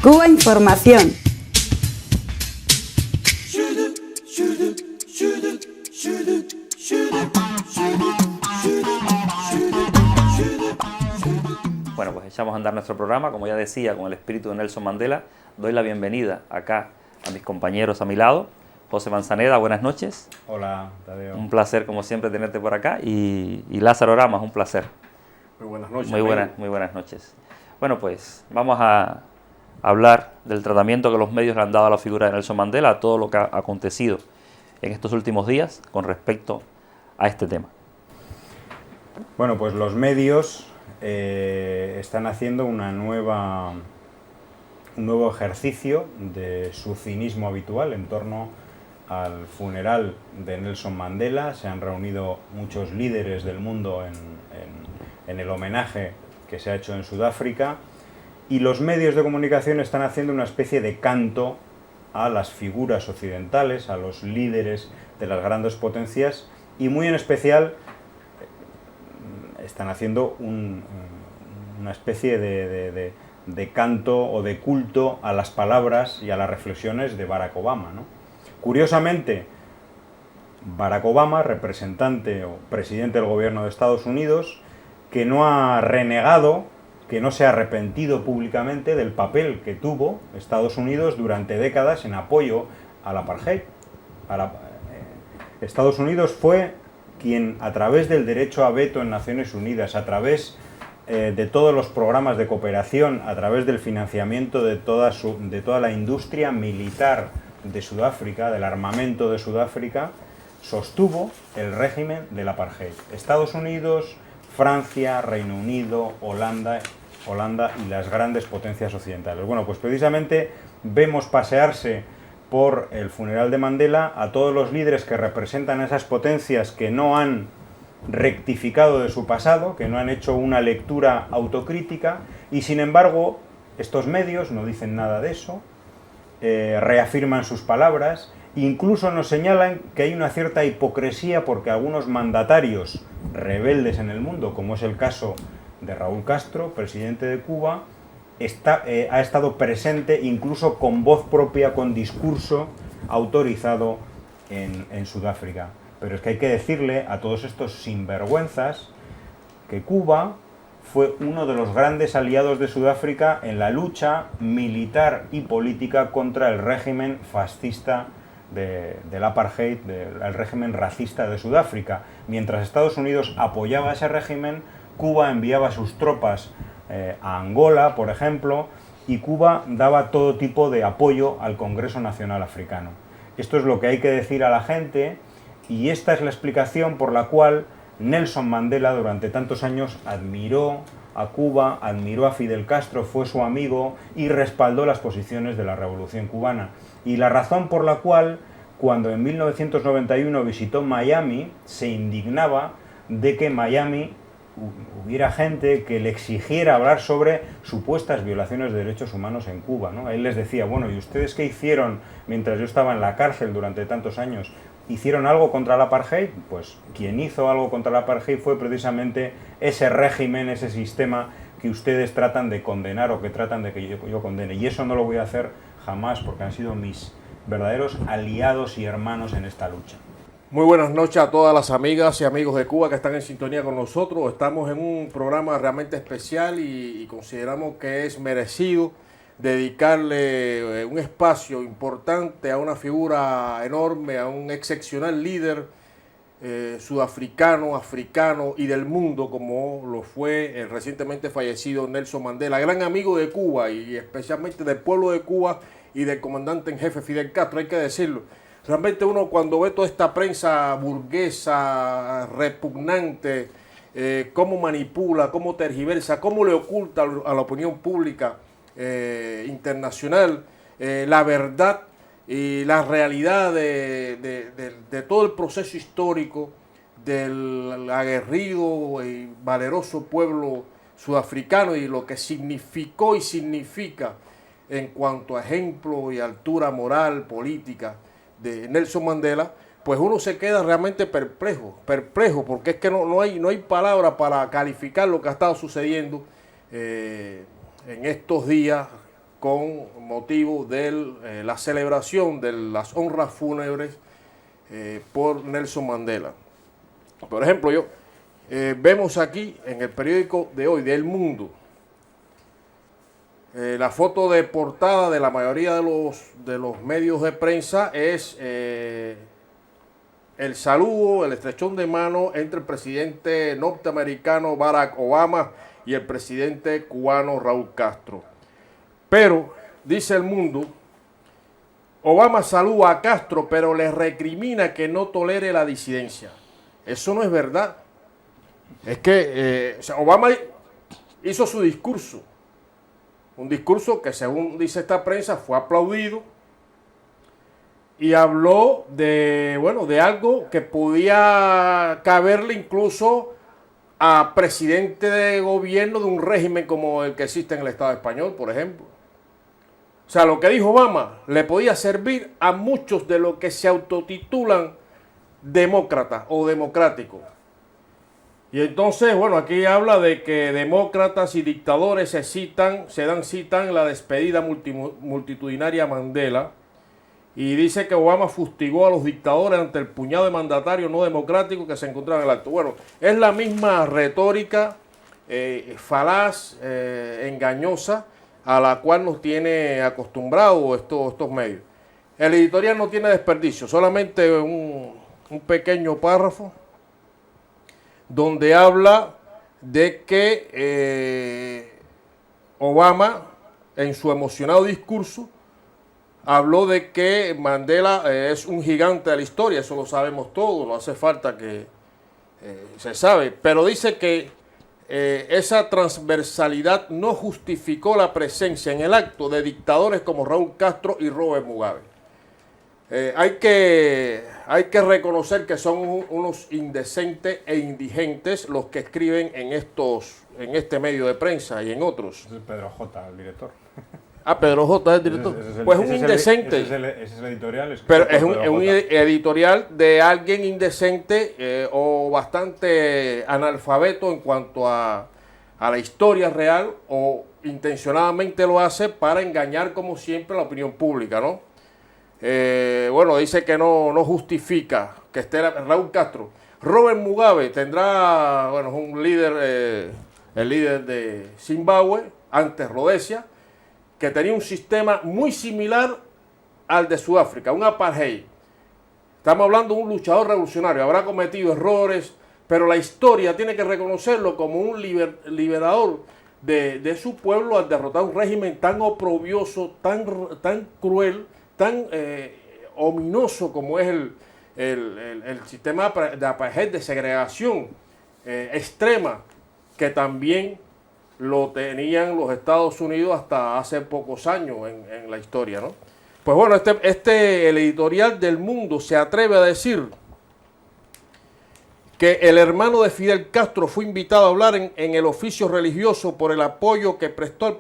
Cuba Información. Bueno, pues echamos a andar nuestro programa, como ya decía, con el espíritu de Nelson Mandela. Doy la bienvenida acá a mis compañeros a mi lado. José Manzaneda, buenas noches. Hola, Tadeo. Un placer, como siempre, tenerte por acá. Y Lázaro Ramas, un placer. Muy buenas noches. Muy buenas noches. Bueno, pues vamos a hablar del tratamiento que los medios le han dado a la figura de Nelson Mandela, a todo lo que ha acontecido en estos últimos días con respecto a este tema. Bueno, pues los medios están haciendo un nuevo ejercicio de su cinismo habitual en torno al funeral de Nelson Mandela. Se han reunido muchos líderes del mundo en el homenaje que se ha hecho en Sudáfrica, y los medios de comunicación están haciendo una especie de canto a las figuras occidentales, a los líderes de las grandes potencias, y muy en especial están haciendo una especie de canto o de culto a las palabras y a las reflexiones de Barack Obama, ¿no? Curiosamente, Barack Obama, representante o presidente del gobierno de Estados Unidos, que no ha renegado, que no se ha arrepentido públicamente del papel que tuvo Estados Unidos durante décadas en apoyo al apartheid. Estados Unidos fue quien, a través del derecho a veto en Naciones Unidas, a través de todos los programas de cooperación, a través del financiamiento de toda la industria militar de Sudáfrica, del armamento de Sudáfrica, sostuvo el régimen del apartheid. Estados Unidos, Francia, Reino Unido, Holanda y las grandes potencias occidentales. Bueno, pues precisamente vemos pasearse por el funeral de Mandela a todos los líderes que representan esas potencias que no han rectificado de su pasado, que no han hecho una lectura autocrítica, y sin embargo estos medios no dicen nada de eso, reafirman sus palabras, incluso nos señalan que hay una cierta hipocresía porque algunos mandatarios rebeldes en el mundo, como es el caso de Raúl Castro, presidente de Cuba, ha estado presente incluso con voz propia, con discurso autorizado en Sudáfrica. Pero es que hay que decirle a todos estos sinvergüenzas que Cuba fue uno de los grandes aliados de Sudáfrica en la lucha militar y política contra el régimen fascista del apartheid, del régimen racista de Sudáfrica. Mientras Estados Unidos apoyaba ese régimen, Cuba enviaba sus tropas a Angola, por ejemplo, y Cuba daba todo tipo de apoyo al Congreso Nacional Africano. Esto es lo que hay que decir a la gente, y esta es la explicación por la cual Nelson Mandela durante tantos años admiró a Cuba, admiró a Fidel Castro, fue su amigo y respaldó las posiciones de la Revolución Cubana. Y la razón por la cual, cuando en 1991 visitó Miami, se indignaba de que en Miami hubiera gente que le exigiera hablar sobre supuestas violaciones de derechos humanos en Cuba, ¿no? Él les decía, bueno, ¿y ustedes qué hicieron mientras yo estaba en la cárcel durante tantos años? ¿Hicieron algo contra el apartheid? Pues quien hizo algo contra el apartheid fue precisamente ese régimen, ese sistema que ustedes tratan de condenar o que tratan de que yo condene. Y eso no lo voy a hacer jamás porque han sido mis verdaderos aliados y hermanos en esta lucha. Muy buenas noches a todas las amigas y amigos de Cuba que están en sintonía con nosotros. Estamos en un programa realmente especial y consideramos que es merecido dedicarle un espacio importante a una figura enorme, a un excepcional líder sudafricano, africano y del mundo, como lo fue el recientemente fallecido Nelson Mandela, gran amigo de Cuba y especialmente del pueblo de Cuba y del comandante en jefe Fidel Castro, hay que decirlo. Realmente uno cuando ve toda esta prensa burguesa, repugnante, cómo manipula, cómo tergiversa, cómo le oculta a la opinión pública internacional la verdad y la realidad de todo el proceso histórico del aguerrido y valeroso pueblo sudafricano y lo que significó y significa en cuanto a ejemplo y altura moral, política de Nelson Mandela, pues uno se queda realmente perplejo, porque es que no hay palabra para calificar lo que ha estado sucediendo en estos días con motivo de la celebración de las honras fúnebres por Nelson Mandela. Por ejemplo, vemos aquí en el periódico de hoy, del Mundo, la foto de portada de la mayoría de los medios de prensa es el saludo, el estrechón de mano entre el presidente norteamericano Barack Obama y el presidente cubano Raúl Castro. Pero, dice el Mundo, Obama saluda a Castro, pero le recrimina que no tolere la disidencia. Eso no es verdad. Es que Obama hizo su discurso. Un discurso que, según dice esta prensa, fue aplaudido. Y habló de algo que podía caberle incluso a presidente de gobierno de un régimen como el que existe en el Estado español, por ejemplo. O sea, lo que dijo Obama le podía servir a muchos de los que se autotitulan demócratas o democráticos. Y entonces, bueno, aquí habla de que demócratas y dictadores se dan cita en la despedida multitudinaria a Mandela. Y dice que Obama fustigó a los dictadores ante el puñado de mandatarios no democráticos que se encontraban en el acto. Bueno, es la misma retórica falaz, engañosa, a la cual nos tiene acostumbrados estos medios. El editorial no tiene desperdicio, solamente un pequeño párrafo donde habla de que Obama, en su emocionado discurso, habló de que Mandela es un gigante de la historia, eso lo sabemos todos, no hace falta que se sabe, pero dice que esa transversalidad no justificó la presencia en el acto de dictadores como Raúl Castro y Robert Mugabe. Hay que reconocer que son unos indecentes e indigentes los que escriben en este medio de prensa y en otros. Ese es Pedro J., el director. Ah, Pedro J. es el director. Pues un indecente. Ese es el editorial. Pero es un editorial de alguien indecente o bastante analfabeto en cuanto a la historia real, o intencionadamente lo hace para engañar, como siempre, a la opinión pública, ¿no? Bueno, dice que no justifica que esté Raúl Castro. Robert Mugabe tendrá, bueno, es un líder, el líder de Zimbabue, antes Rodesia, que tenía un sistema muy similar al de Sudáfrica, un apartheid. Estamos hablando de un luchador revolucionario, habrá cometido errores, pero la historia tiene que reconocerlo como un liberador de su pueblo al derrotar un régimen tan oprobioso, tan cruel, tan ominoso como es el sistema de apartheid, de segregación extrema, que también lo tenían los Estados Unidos hasta hace pocos años en la historia, ¿no? Pues bueno, el editorial del Mundo se atreve a decir que el hermano de Fidel Castro fue invitado a hablar en el oficio religioso por el apoyo que prestó el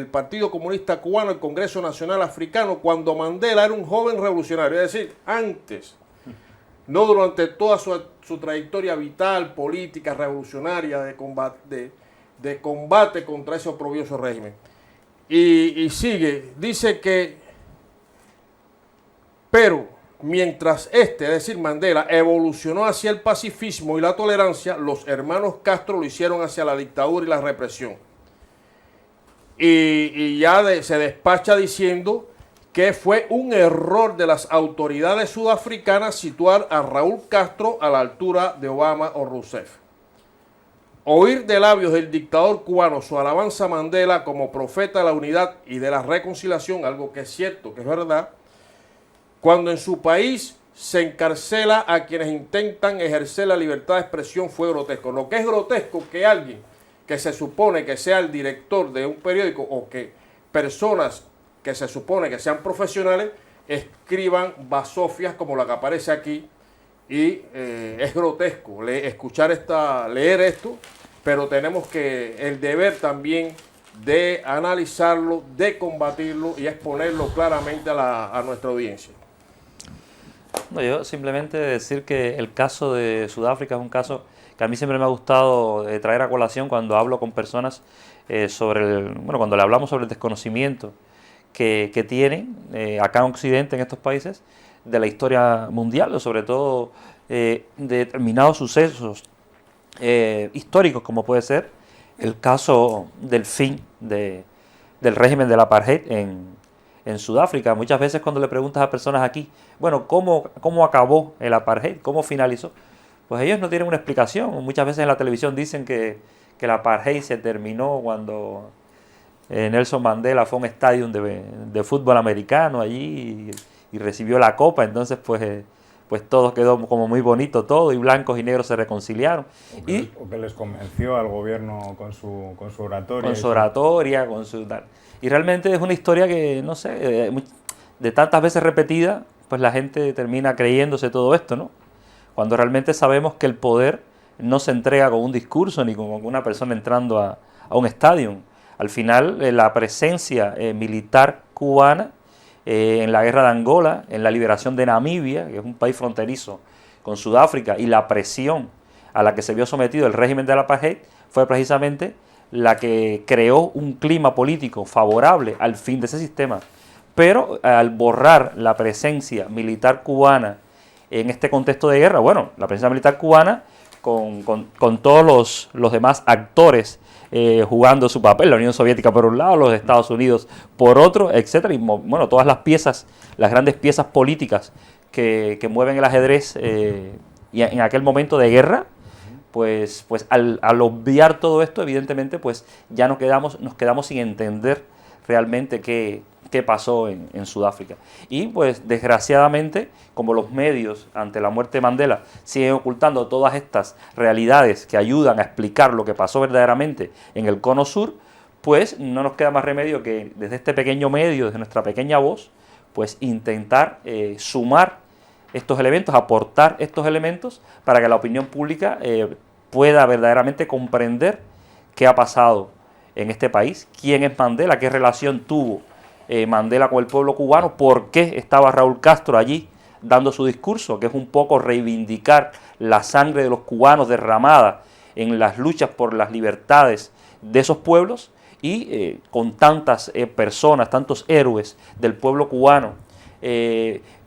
Partido Comunista Cubano al Congreso Nacional Africano cuando Mandela era un joven revolucionario, es decir, antes, no durante toda su trayectoria vital, política, revolucionaria, de combate contra ese oprobioso régimen. Y sigue, dice que, pero mientras es decir, Mandela, evolucionó hacia el pacifismo y la tolerancia, los hermanos Castro lo hicieron hacia la dictadura y la represión. Y ya se despacha diciendo que fue un error de las autoridades sudafricanas situar a Raúl Castro a la altura de Obama o Rousseff. Oír de labios del dictador cubano su alabanza a Mandela como profeta de la unidad y de la reconciliación, algo que es cierto, que es verdad, cuando en su país se encarcela a quienes intentan ejercer la libertad de expresión, fue grotesco. Lo que es grotesco que alguien que se supone que sea el director de un periódico o que personas que se supone que sean profesionales escriban basofias como la que aparece aquí, y es grotesco leer esto, pero tenemos el deber también de analizarlo, de combatirlo y exponerlo claramente a nuestra audiencia. No, yo simplemente decir que el caso de Sudáfrica es un caso que a mí siempre me ha gustado traer a colación cuando hablo con personas bueno, cuando le hablamos sobre el desconocimiento que tienen acá en Occidente, en estos países, de la historia mundial, o sobre todo de determinados sucesos históricos, como puede ser el caso del fin del régimen del apartheid en Sudáfrica. Muchas veces cuando le preguntas a personas aquí, bueno, ¿cómo acabó el apartheid? ¿Cómo finalizó? Pues ellos no tienen una explicación. Muchas veces en la televisión dicen que el apartheid se terminó cuando Nelson Mandela fue a un estadio de fútbol americano allí y recibió la copa. Entonces, pues todo quedó como muy bonito todo y blancos y negros se reconciliaron. O que les convenció al gobierno con su oratoria. Con su oratoria, con su tal. Y realmente es una historia que, no sé, de tantas veces repetida, pues la gente termina creyéndose todo esto, ¿no? Cuando realmente sabemos que el poder no se entrega con un discurso ni con una persona entrando a un estadio. Al final, la presencia militar cubana en la guerra de Angola, en la liberación de Namibia, que es un país fronterizo con Sudáfrica, y la presión a la que se vio sometido el régimen del apartheid fue precisamente la que creó un clima político favorable al fin de ese sistema. Pero al borrar la presencia militar cubana en este contexto de guerra, bueno, la presencia militar cubana con todos los demás actores jugando su papel, la Unión Soviética por un lado, los Estados Unidos por otro, etcétera, y bueno, todas las piezas, las grandes piezas políticas que mueven el ajedrez y en aquel momento de guerra, pues al obviar todo esto, evidentemente, pues ya nos quedamos sin entender realmente qué pasó en Sudáfrica. Y pues desgraciadamente, como los medios ante la muerte de Mandela siguen ocultando todas estas realidades que ayudan a explicar lo que pasó verdaderamente en el Cono Sur, pues no nos queda más remedio que desde este pequeño medio, desde nuestra pequeña voz, pues intentar sumar estos elementos, aportar estos elementos para que la opinión pública pueda verdaderamente comprender qué ha pasado en este país, quién es Mandela, qué relación tuvo Mandela con el pueblo cubano, por qué estaba Raúl Castro allí dando su discurso, que es un poco reivindicar la sangre de los cubanos derramada en las luchas por las libertades de esos pueblos, y con tantas personas, tantos héroes del pueblo cubano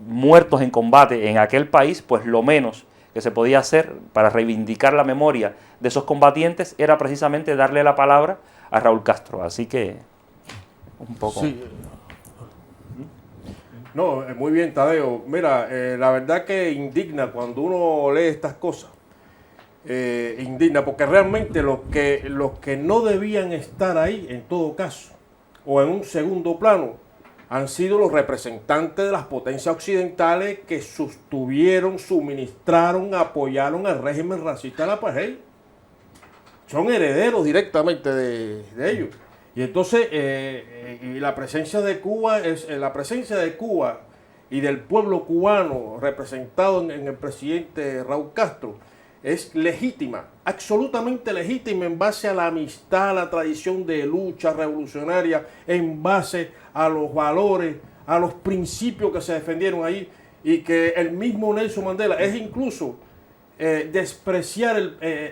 muertos en combate en aquel país, pues lo menos que se podía hacer para reivindicar la memoria de esos combatientes era precisamente darle la palabra a Raúl Castro. Así que un poco... Sí. No, muy bien, Tadeo. Mira, la verdad que indigna cuando uno lee estas cosas. Indigna, porque realmente los que no debían estar ahí, en todo caso, o en un segundo plano, han sido los representantes de las potencias occidentales que sostuvieron, suministraron, apoyaron al régimen racista del apartheid. Son herederos directamente de ellos. Y entonces y la presencia de Cuba y del pueblo cubano representado en el presidente Raúl Castro es legítima, absolutamente legítima, en base a la amistad, a la tradición de lucha revolucionaria, en base a los valores, a los principios que se defendieron ahí, y que el mismo Nelson Mandela es incluso despreciar,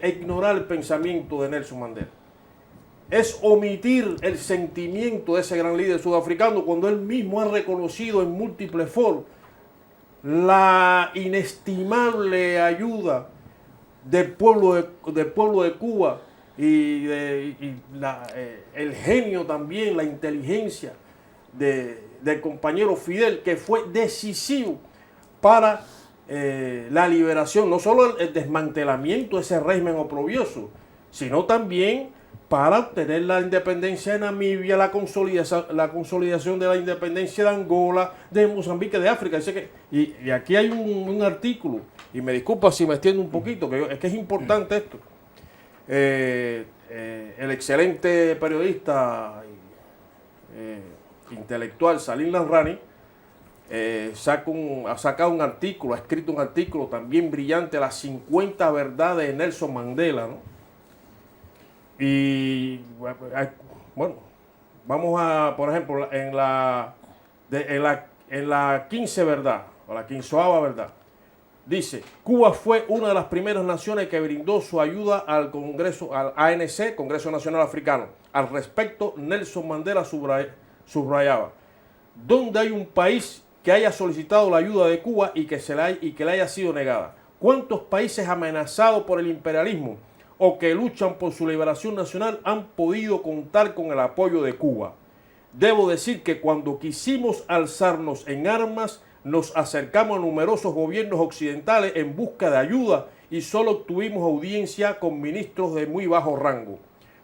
ignorar el pensamiento de Nelson Mandela. Es omitir el sentimiento de ese gran líder sudafricano cuando él mismo ha reconocido en múltiples foros la inestimable ayuda del pueblo de Cuba y el genio también, la inteligencia del compañero Fidel, que fue decisivo para la liberación, no solo el desmantelamiento de ese régimen oprobioso, sino también para obtener la independencia de Namibia, la consolidación de la independencia de Angola, de Mozambique, de África. Y aquí hay un artículo, y me disculpa si me extiendo un poquito, es que es importante esto. El excelente periodista intelectual Salim Lanrani ha sacado un artículo, ha escrito un artículo también brillante, Las 50 verdades de Nelson Mandela, ¿no? Y bueno, vamos a, por ejemplo, en la 15 verdad, o la 15ª verdad, Dice, Cuba fue una de las primeras naciones que brindó su ayuda al Congreso, al ANC, Congreso Nacional Africano. Al respecto, Nelson Mandela subrayaba, ¿dónde hay un país que haya solicitado la ayuda de Cuba y que le haya sido negada? ¿Cuántos países amenazados por el imperialismo o que luchan por su liberación nacional han podido contar con el apoyo de Cuba? Debo decir que cuando quisimos alzarnos en armas, nos acercamos a numerosos gobiernos occidentales en busca de ayuda y solo obtuvimos audiencia con ministros de muy bajo rango.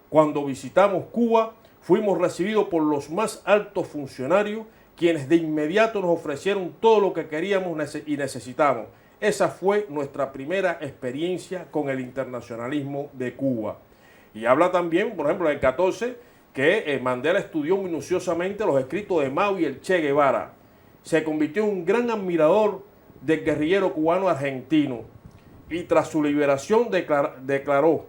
Cuando visitamos Cuba, fuimos recibidos por los más altos funcionarios, quienes de inmediato nos ofrecieron todo lo que queríamos y necesitábamos. Esa fue nuestra primera experiencia con el internacionalismo de Cuba. Y habla también, por ejemplo, en el 14, que Mandela estudió minuciosamente los escritos de Mao y el Che Guevara. Se convirtió en un gran admirador del guerrillero cubano argentino y tras su liberación declaró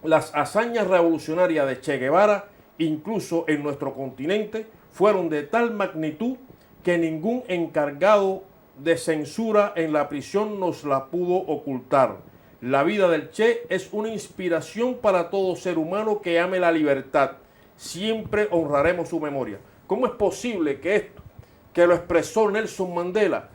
las hazañas revolucionarias de Che Guevara, incluso en nuestro continente, fueron de tal magnitud que ningún encargado de censura en la prisión nos la pudo ocultar. La vida del Che es una inspiración para todo ser humano que ame la libertad. Siempre honraremos su memoria. ¿Cómo es posible que esto, que lo expresó Nelson Mandela,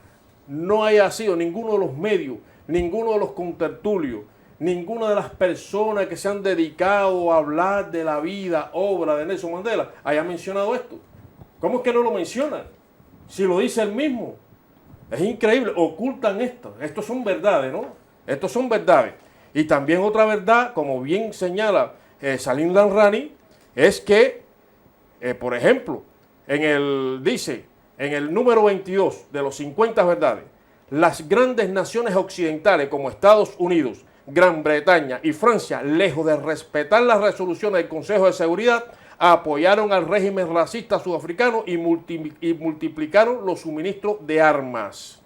no haya sido ninguno de los medios, ninguno de los contertulios, ninguna de las personas que se han dedicado a hablar de la vida, obra de Nelson Mandela, haya mencionado esto? ¿Cómo es que no lo mencionan? Si lo dice él mismo. Es increíble, ocultan esto. Estos son verdades, ¿no? Estos son verdades. Y también otra verdad, como bien señala Salim Lanrani, es que, por ejemplo, dice en el número 22 de los 50 verdades, las grandes naciones occidentales como Estados Unidos, Gran Bretaña y Francia, lejos de respetar las resoluciones del Consejo de Seguridad, apoyaron al régimen racista sudafricano y multiplicaron los suministros de armas.